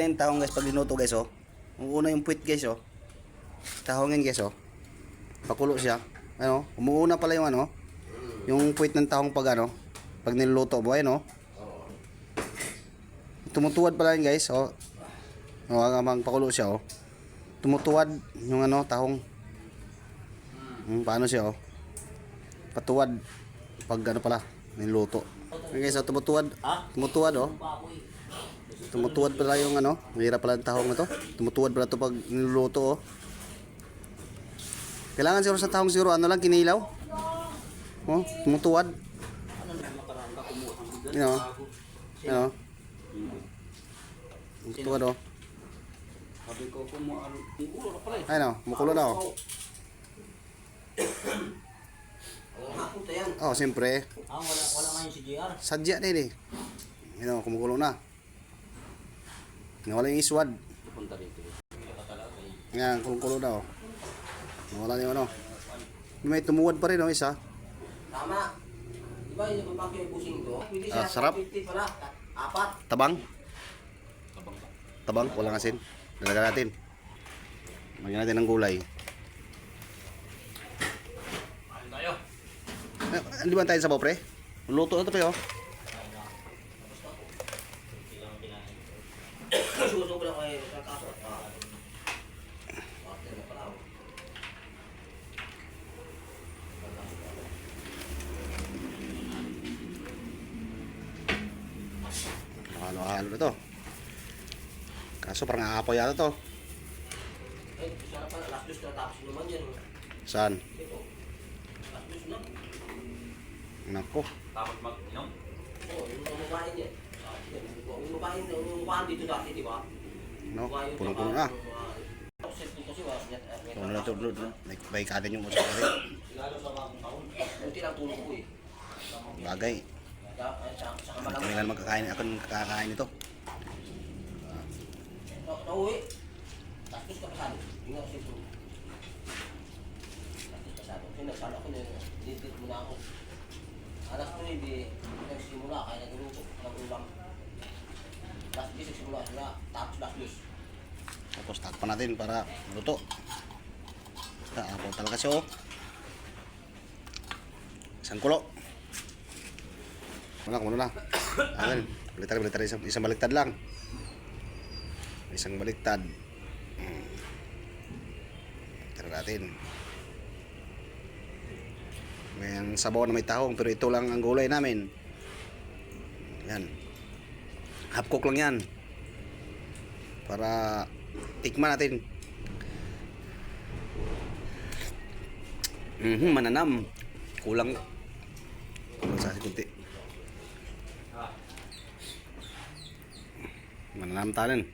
Yung tahong guys pag linuto guys oh. Ang una yung puwit guys oh. Tahongin guys oh. Pakulo siya. Ano, umuuna pala yung ano, yung puwit ng tahong pag ano, pag niluluto mo ayun oh. Tumutuwad pala yun guys oh. Hanggang pakulo siya oh. Tumutuwad yung ano, tahong. Paano siya oh. Patuwad pag ano pala, niluluto. Okay guys, oh, tumutuwad. Tumutuwad oh. Tumutuwad pala yung ano, mahirap pala ang tahong na to. Tumutuwad pala to pag niluluto oh. Kailangan siguro sa tahong siguro ano lang, kinilaw. Oh, tumutuwad. You know. You know. Tumutuwad oh. Sabi ko kumuha na pala eh. Ayun oh, kumukulo na oh. Oh, siyempre. Wala nga yung si JR. Sadya din eh. You know, kumukulo na. Nawala yung iswad. Punta dito. Yan, kumukulo na oh. Nawala yung ano. May tumuwad pa rin oh, isa. Tama. Diba yung papakyo yung pusing to? Pwede siya Sarap. 50 pala. 4. Tabang. Tabang, walang asin. Dalaga natin. Lagyan natin ng gulay. Tayo. Hindi ba tayo sa pre? Luto na ito pre oh. Suso ko lang kayo. Kaso. Halo-halo na to. Kaso parang aapoy yata to. Ay, sarap pala. Last dos na tapos naman yan. Saan? Ito. Last dos na. Nako. Tapos mag-inom? Oo, yung babae niya. Yung babae dito dati, di ba? No, punong-puno na. Set dito kasi ba? Ano na to, may kanin yung usap rin. Sigalo sa bagong taon. Buti lang tulog ko eh. Bagay. Sa Kami kamalang. nga magkakain, ako nang kakakain ito. Nauwi. Tapos ka pasado. Yung nga sito. Tapos pasado. Kasi nagsalo ako na dito muna ako. Alas 9, nagsimula kaya nagluto ng ulam. Alas 10 nagsimula sila. Tapos alas 10. Tapos takpan natin para luto. Aapaw talaga siya oh. Isang kulo. Wala, kumulo na. Ayan, baliktad, isang baliktad lang. Isang baliktad. Tara natin. May sabaw na may tahong, pero ito lang ang gulay namin. Yan. Half cook lang yan. Para tikman natin. Mananam. Kulang sa kunti. Mananam tanin.